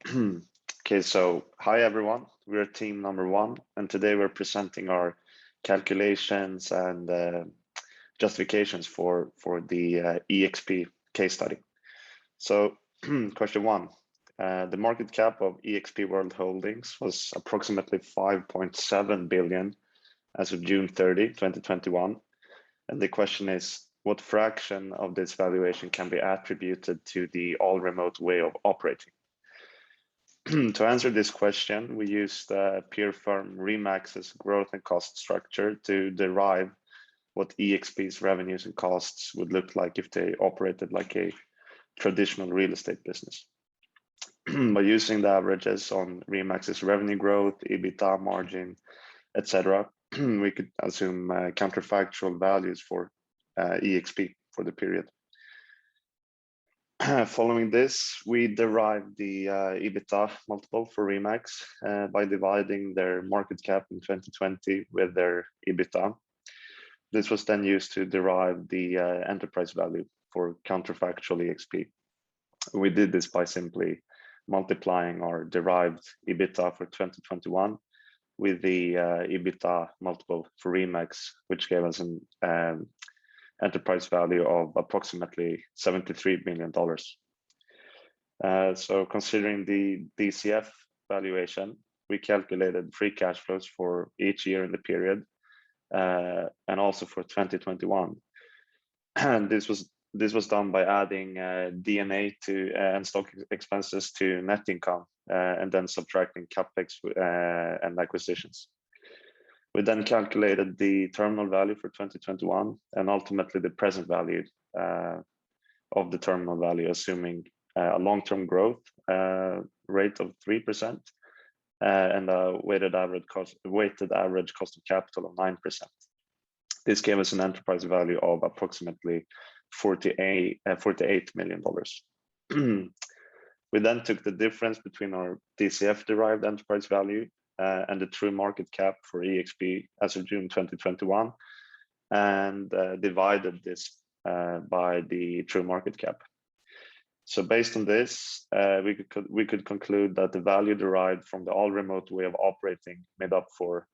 Okay, so hi everyone. We're team number one, and today we're presenting our calculations and justifications for the EXP case study. So, question one: the market cap of EXP World Holdings was approximately 5.7 billion as of June 30, 2021, and the question is, what fraction of this valuation can be attributed to the all-remote way of operating? To answer this question, we used peer firm Remax's growth and cost structure to derive what EXP's revenues and costs would look like if they operated like a traditional real estate business. By using the averages on Remax's revenue growth, EBITDA margin, etc., we could assume counterfactual values for EXP for the period. Following this, we derived the EBITDA multiple for Remax by dividing their market cap in 2020 with their EBITDA. This was then used to derive the enterprise value for counterfactual EXP. We did this by simply multiplying our derived EBITDA for 2021 with the EBITDA multiple for Remax, which gave us an enterprise value of approximately $73 million. So considering the DCF valuation, we calculated free cash flows for each year in the period and also for 2021. And this was done by adding D&A to and stock expenses to net income and then subtracting capex and acquisitions. We then calculated the terminal value for 2021 and ultimately the present value of the terminal value, assuming a long-term growth rate of 3% and a weighted average cost of capital of 9%. This gave us an enterprise value of approximately $48 million. We then took the difference between our DCF-derived enterprise value and the true market cap for EXP as of June 2021, and divided this by the true market cap. So based on this, we could conclude that the value derived from the all-remote way of operating made up for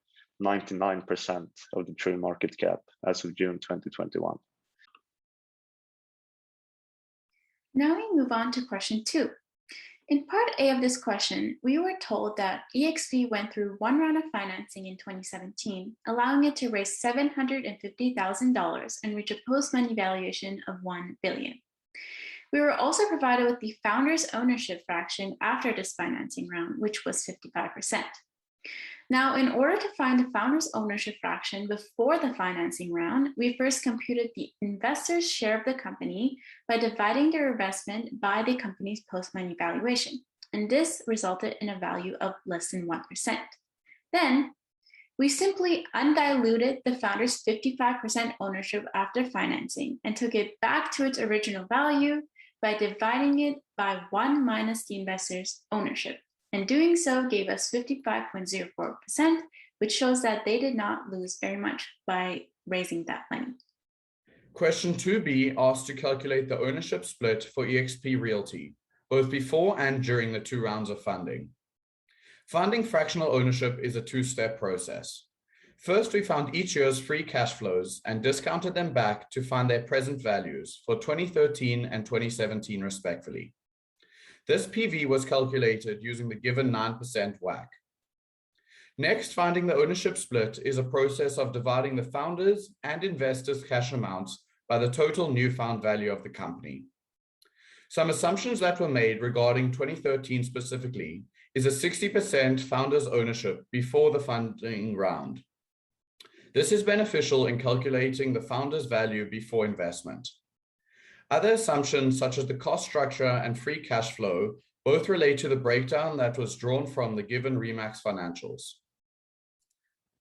99% of the true market cap as of June 2021. Now we move on to question 2. In part A of this question, we were told that EXP went through one round of financing in 2017, allowing it to raise $750,000 and reach a post-money valuation of $1 billion. We were also provided with the founder's ownership fraction after this financing round, which was 55%. Now, in order to find the founder's ownership fraction before the financing round, we first computed the investor's share of the company by dividing their investment by the company's post-money valuation, and this resulted in a value of less than 1%. Then, we simply undiluted the founder's 55% ownership after financing and took it back to its original value by dividing it by 1 minus the investor's ownership. And doing so gave us 55.04%, which shows that they did not lose very much by raising that money. Question 2B asks to calculate the ownership split for EXP Realty, both before and during the 2 rounds of funding. Finding fractional ownership is a 2-step process. First, we found each year's free cash flows and discounted them back to find their present values for 2013 and 2017 respectively. This PV was calculated using the given 9% WACC. Next, finding the ownership split is a process of dividing the founders' and investors' cash amounts by the total newfound value of the company. Some assumptions that were made regarding 2013 specifically is a 60% founders' ownership before the funding round. This is beneficial in calculating the founders' value before investment. Other assumptions, such as the cost structure and free cash flow, both relate to the breakdown that was drawn from the given Remax financials.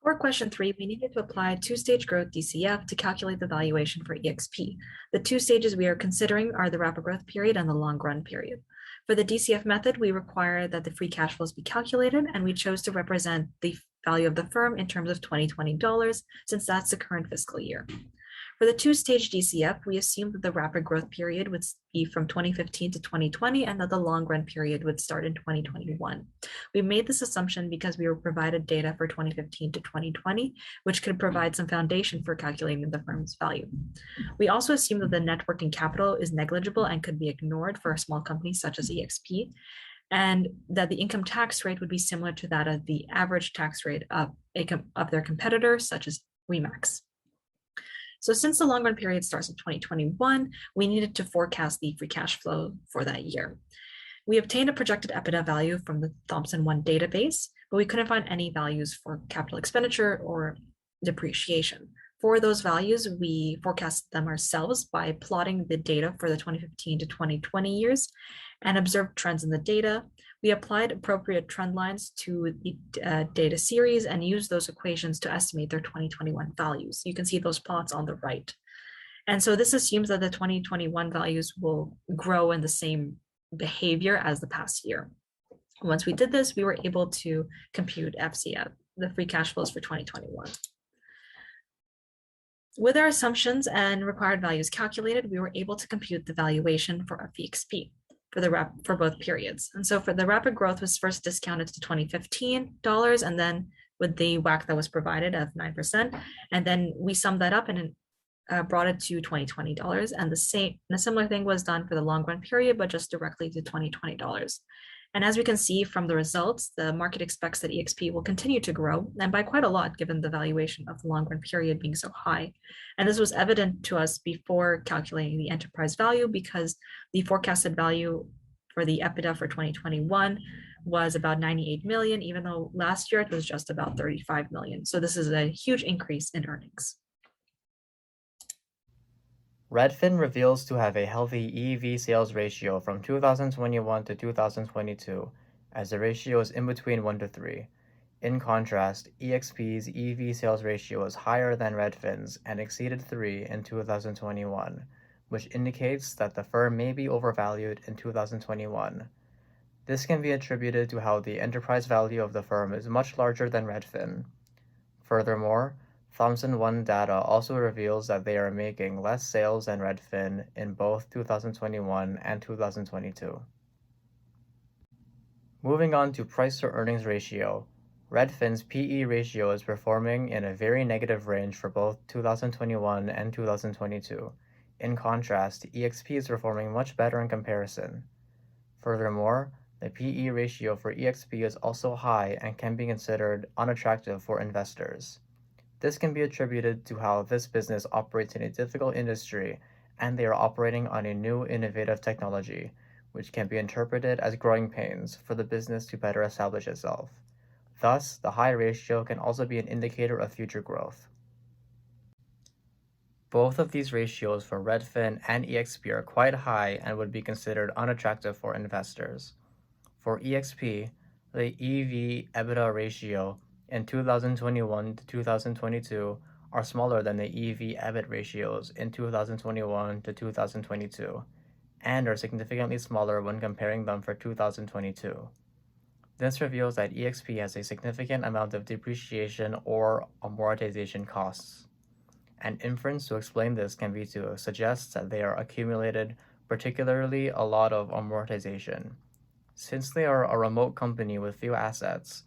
For question 3, we needed to apply 2-stage growth DCF to calculate the valuation for EXP. The 2 stages we are considering are the rapid growth period and the long run period. For the DCF method, we require that the free cash flows be calculated, and we chose to represent the value of the firm in terms of 2020 dollars, since that's the current fiscal year. For the two-stage DCF, we assumed that the rapid growth period would be from 2015 to 2020 and that the long run period would start in 2021. We made this assumption because we were provided data for 2015 to 2020, which could provide some foundation for calculating the firm's value. We also assume that the net working capital is negligible and could be ignored for a small company such as EXP, and that the income tax rate would be similar to that of the average tax rate of their competitors, such as Remax. So since the long run period starts in 2021, we needed to forecast the free cash flow for that year. We obtained a projected EBITDA value from the Thomson ONE database, but we couldn't find any values for capital expenditure or depreciation. For those values, we forecast them ourselves by plotting the data for the 2015 to 2020 years and observed trends in the data. We applied appropriate trend lines to the data series and used those equations to estimate their 2021 values. You can see those plots on the right. And so this assumes that the 2021 values will grow in the same behavior as the past year. Once we did this, we were able to compute FCF, the free cash flows for 2021. With our assumptions and required values calculated, we were able to compute the valuation for EXP for both periods. And so for the rapid growth was first discounted to $2015, and then with the WACC that was provided of 9%, and then we summed that up and brought it to $2020. And a similar thing was done for the long run period, but just directly to $2020. And as we can see from the results, the market expects that EXP will continue to grow, and by quite a lot, given the valuation of the long run period being so high. And this was evident to us before calculating the enterprise value, because the forecasted value for the EBITDA for 2021 was about 98 million, even though last year it was just about 35 million. So this is a huge increase in earnings. Redfin reveals to have a healthy EV sales ratio from 2021 to 2022, as the ratio is in between 1 to 3. In contrast, EXP's EV sales ratio is higher than Redfin's and exceeded 3 in 2021, which indicates that the firm may be overvalued in 2021. This can be attributed to how the enterprise value of the firm is much larger than Redfin. Furthermore, Thomson ONE data also reveals that they are making less sales than Redfin in both 2021 and 2022. Moving on to price to earnings ratio, Redfin's PE ratio is performing in a very negative range for both 2021 and 2022. In contrast, EXP is performing much better in comparison. Furthermore, the PE ratio for EXP is also high and can be considered unattractive for investors. This can be attributed to how this business operates in a difficult industry, and they are operating on a new innovative technology, which can be interpreted as growing pains for the business to better establish itself. Thus, the high ratio can also be an indicator of future growth. Both of these ratios for Redfin and EXP are quite high and would be considered unattractive for investors. For EXP, the EV/EBITDA ratio in 2021 to 2022 are smaller than the EV/EBIT ratios in 2021 to 2022, and are significantly smaller when comparing them for 2022. This reveals that EXP has a significant amount of depreciation or amortization costs. An inference to explain this can be to suggest that they are accumulated particularly a lot of amortization. Since they are a remote company with few assets,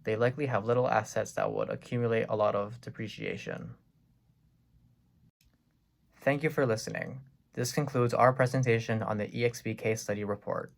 they likely have little assets that would accumulate a lot of depreciation. Thank you for listening. This concludes our presentation on the EXP case study report.